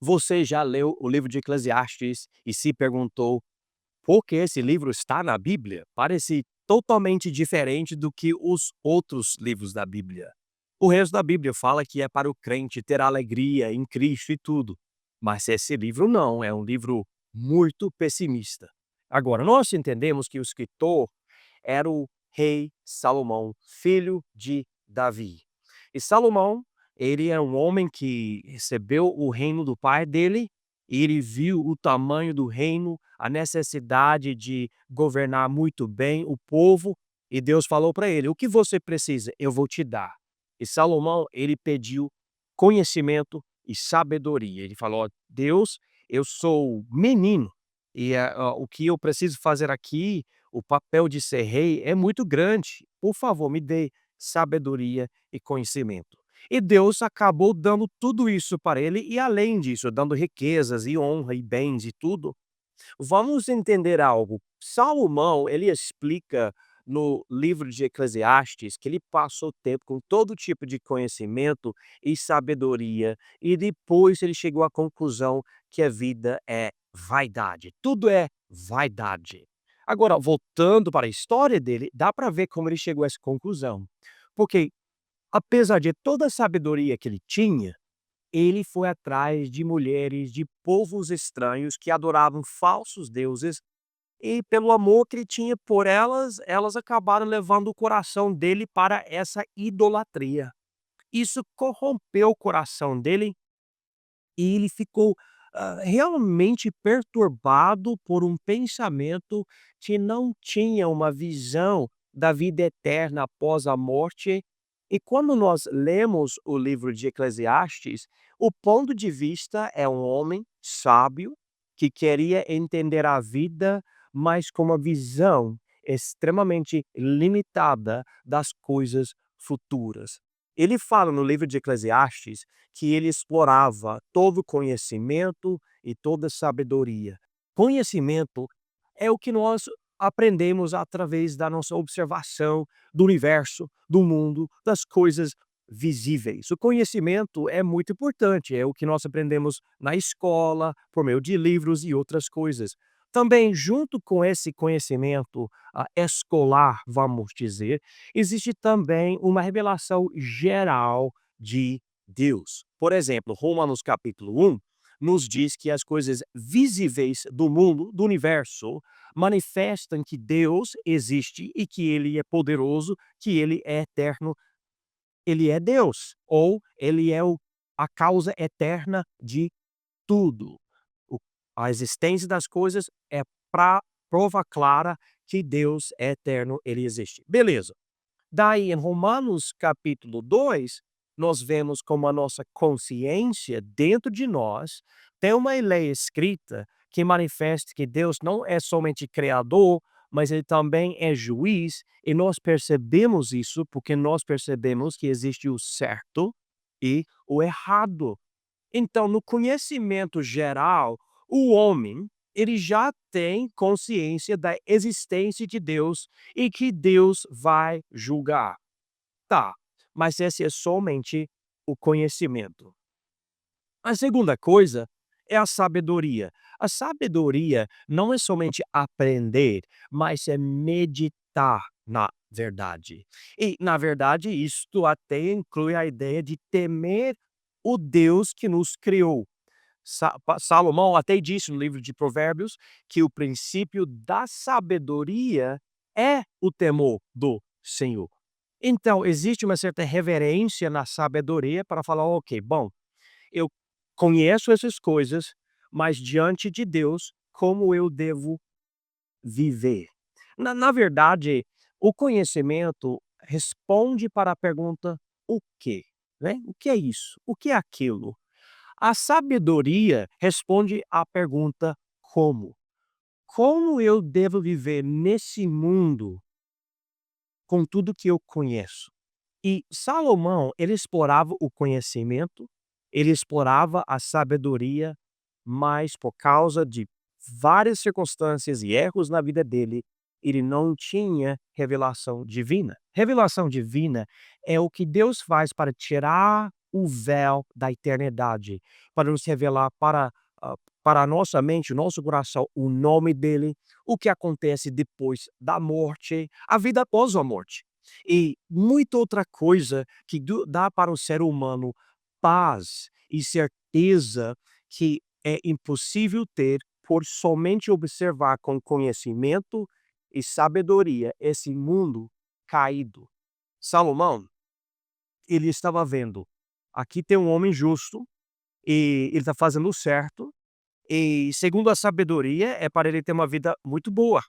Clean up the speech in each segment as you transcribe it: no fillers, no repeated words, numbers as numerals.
Você já leu o livro de Eclesiastes e se perguntou por que esse livro está na Bíblia? Parece totalmente diferente do que os outros livros da Bíblia. O resto da Bíblia fala que é para o crente ter alegria em Cristo e tudo, mas esse livro não, é um livro muito pessimista. Agora, nós entendemos que o escritor era o rei Salomão, filho de Davi. E Salomão, ele é um homem que recebeu o reino do pai dele, e ele viu o tamanho do reino, a necessidade de governar muito bem o povo, e Deus falou para ele: "O que você precisa, eu vou te dar". E Salomão, ele pediu conhecimento e sabedoria. Ele falou: "Ó, Deus, eu sou menino e o que eu preciso fazer aqui, o papel de ser rei é muito grande. Por favor, me dê sabedoria e conhecimento". E Deus acabou dando tudo isso para ele e, além disso, dando riquezas e honra e bens e tudo. Vamos entender algo. Salomão, ele explica no livro de Eclesiastes que ele passou tempo com todo tipo de conhecimento e sabedoria, e depois ele chegou à conclusão que a vida é vaidade. Tudo é vaidade. Agora, voltando para a história dele, dá para ver como ele chegou a essa conclusão. Porque, apesar de toda a sabedoria que ele tinha, ele foi atrás de mulheres de povos estranhos que adoravam falsos deuses, e pelo amor que ele tinha por elas, elas acabaram levando o coração dele para essa idolatria. Isso corrompeu o coração dele e ele ficou, realmente perturbado por um pensamento que não tinha uma visão da vida eterna após a morte. E quando nós lemos o livro de Eclesiastes, o ponto de vista é um homem sábio que queria entender a vida, mas com uma visão extremamente limitada das coisas futuras. Ele fala no livro de Eclesiastes que ele explorava todo o conhecimento e toda a sabedoria. Conhecimento é o que nós aprendemos através da nossa observação do universo, do mundo, das coisas visíveis. O conhecimento é muito importante, é o que nós aprendemos na escola, por meio de livros e outras coisas. Também, junto com esse conhecimento escolar, vamos dizer, existe também uma revelação geral de Deus. Por exemplo, Romanos capítulo 1 nos diz que as coisas visíveis do mundo, do universo, manifestam que Deus existe e que ele é poderoso, que ele é eterno, ele é Deus, ou ele é a causa eterna de tudo. O A existência das coisas é pra prova clara que Deus é eterno, ele existe. Beleza. Daí, em Romanos capítulo 2, nós vemos como a nossa consciência dentro de nós tem uma lei escrita que manifesta que Deus não é somente criador, mas ele também é juiz, e nós percebemos isso porque nós percebemos que existe o certo e o errado. Então, no conhecimento geral, o homem, ele já tem consciência da existência de Deus e que Deus vai julgar. Tá, mas esse é somente o conhecimento. A segunda coisa é a sabedoria. A sabedoria não é somente aprender, mas é meditar na verdade. E, na verdade, isto até inclui a ideia de temer o Deus que nos criou. Salomão até disse no livro de Provérbios que o princípio da sabedoria é o temor do Senhor. Então, existe uma certa reverência na sabedoria para falar: ok, bom, eu conheço essas coisas, mas diante de Deus, como eu devo viver? Na verdade, o conhecimento responde para a pergunta: o quê? Né? O que é isso? O que é aquilo? A sabedoria responde à pergunta: como? Como eu devo viver nesse mundo com tudo que eu conheço? E Salomão, ele explorava o conhecimento, ele explorava a sabedoria, mas por causa de várias circunstâncias e erros na vida dele, ele não tinha revelação divina. Revelação divina é o que Deus faz para tirar o véu da eternidade, para nos revelar ah, para a nossa mente, nosso coração, o nome dele, o que acontece depois da morte, a vida após a morte. E muita outra coisa que dá para o ser humano paz e certeza que é impossível ter por somente observar com conhecimento e sabedoria esse mundo caído. Salomão, ele estava vendo, aqui tem um homem justo e ele está fazendo o certo, e segundo a sabedoria é para ele ter uma vida muito boa.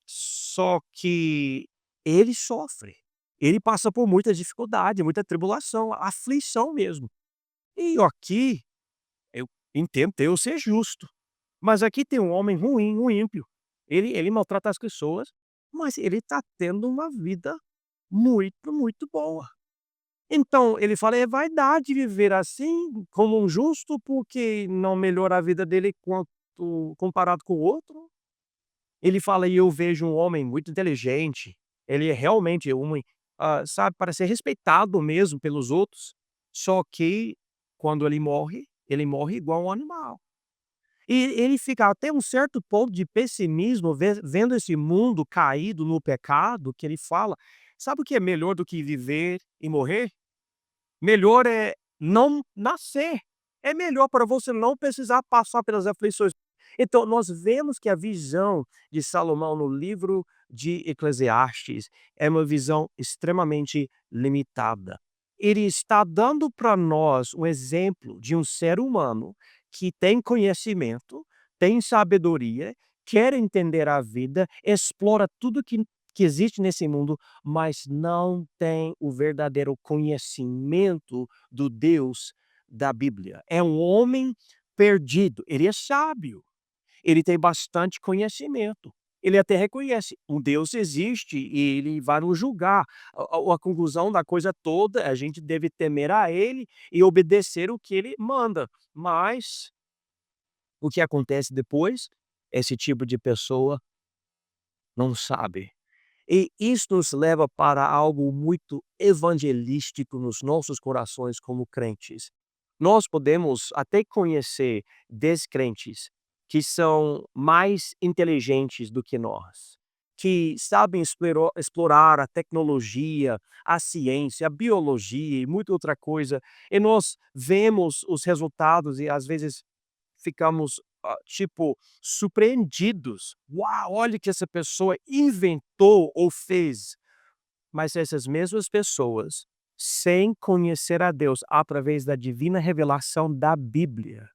Só que ele sofre, ele passa por muita dificuldade, muita tribulação, aflição mesmo. E aqui, eu entendo Deus ser justo, mas aqui tem um homem ruim, um ímpio. Ele maltrata as pessoas, mas ele está tendo uma vida muito, muito boa. Então ele fala: "É vaidade viver assim, como um justo, porque não melhora a vida dele quanto comparado com o outro". Ele fala: "E eu vejo um homem muito inteligente, ele é realmente um homem, sabe, para ser respeitado mesmo pelos outros, só que quando ele morre igual um animal". E ele fica até um certo ponto de pessimismo vendo esse mundo caído no pecado, que ele fala: "Sabe o que é melhor do que viver e morrer? Melhor é não nascer. É melhor para você não precisar passar pelas aflições". Então, nós vemos que a visão de Salomão no livro de Eclesiastes é uma visão extremamente limitada. Ele está dando para nós um exemplo de um ser humano que tem conhecimento, tem sabedoria, quer entender a vida, explora tudo que existe nesse mundo, mas não tem o verdadeiro conhecimento do Deus da Bíblia. É um homem perdido, ele é sábio, ele tem bastante conhecimento. Ele até reconhece, um Deus existe e ele vai nos julgar. A conclusão da coisa toda, a gente deve temer a ele e obedecer o que ele manda. Mas o que acontece depois? Esse tipo de pessoa não sabe. E isso nos leva para algo muito evangelístico nos nossos corações como crentes. Nós podemos até conhecer descrentes que são mais inteligentes do que nós, que sabem explorar a tecnologia, a ciência, a biologia e muita outra coisa, e nós vemos os resultados e às vezes ficamos, tipo, surpreendidos. "Uau, olha o que essa pessoa inventou ou fez". Mas essas mesmas pessoas, sem conhecer a Deus através da divina revelação da Bíblia,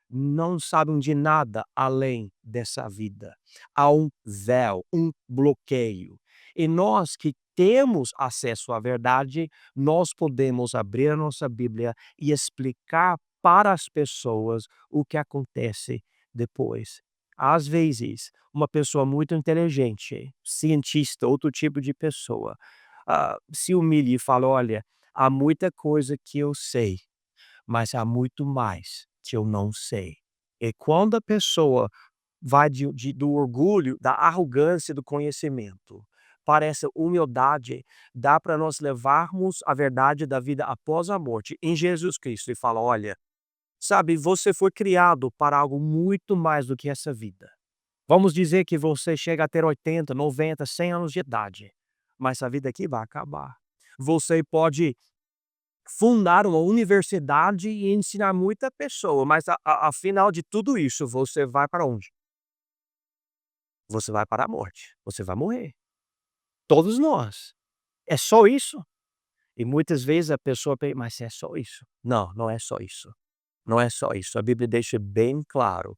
não sabem de nada além dessa vida. Há um véu, um bloqueio. E nós que temos acesso à verdade, nós podemos abrir a nossa Bíblia e explicar para as pessoas o que acontece depois. Às vezes, uma pessoa muito inteligente, cientista, outro tipo de pessoa, se humilha e fala: "Olha, há muita coisa que eu sei, mas há muito mais que eu não sei". E quando a pessoa vai do orgulho, da arrogância do conhecimento para essa humildade, dá para nós levarmos a verdade da vida após a morte em Jesus Cristo e fala: "Olha, sabe, você foi criado para algo muito mais do que essa vida. Vamos dizer que você chega a ter 80, 90, 100 anos de idade, mas essa vida aqui vai acabar. Você pode fundar uma universidade e ensinar muita pessoa, mas afinal de tudo isso, você vai para onde? Você vai para a morte, você vai morrer. Todos nós. É só isso? E muitas vezes a pessoa pensa: "Mas é só isso?". Não, não é só isso. Não é só isso, a Bíblia deixa bem claro,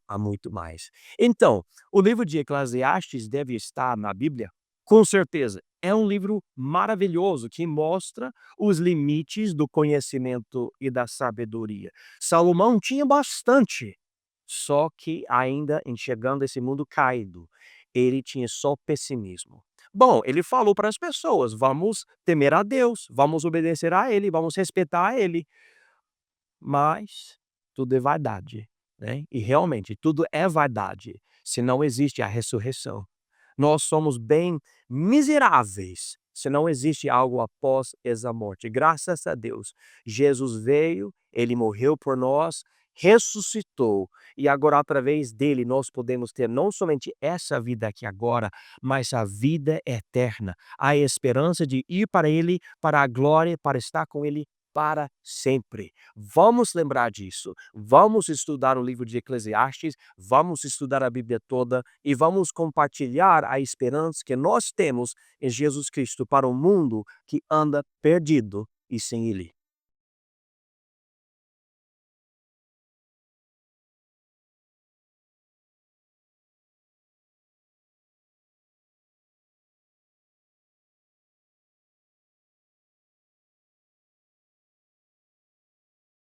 há muito mais. Então, o livro de Eclesiastes deve estar na Bíblia? Com certeza. É um livro maravilhoso que mostra os limites do conhecimento e da sabedoria. Salomão tinha bastante, só que ainda enxergando esse mundo caído, ele tinha só pessimismo. Bom, ele falou para as pessoas: "Vamos temer a Deus, vamos obedecer a ele, vamos respeitar a ele". Mas tudo é vaidade, né, e realmente tudo é vaidade, se não existe a ressurreição. Nós somos bem miseráveis Se não existe algo após essa morte. Graças a Deus, Jesus veio, ele morreu por nós, ressuscitou e agora através dele nós podemos ter não somente essa vida aqui agora, mas a vida eterna, a esperança de ir para ele, para a glória, para estar com ele para sempre. Vamos lembrar disso. Vamos estudar o livro de Eclesiastes, vamos estudar a Bíblia toda e vamos compartilhar a esperança que nós temos em Jesus Cristo para um mundo que anda perdido e sem ele.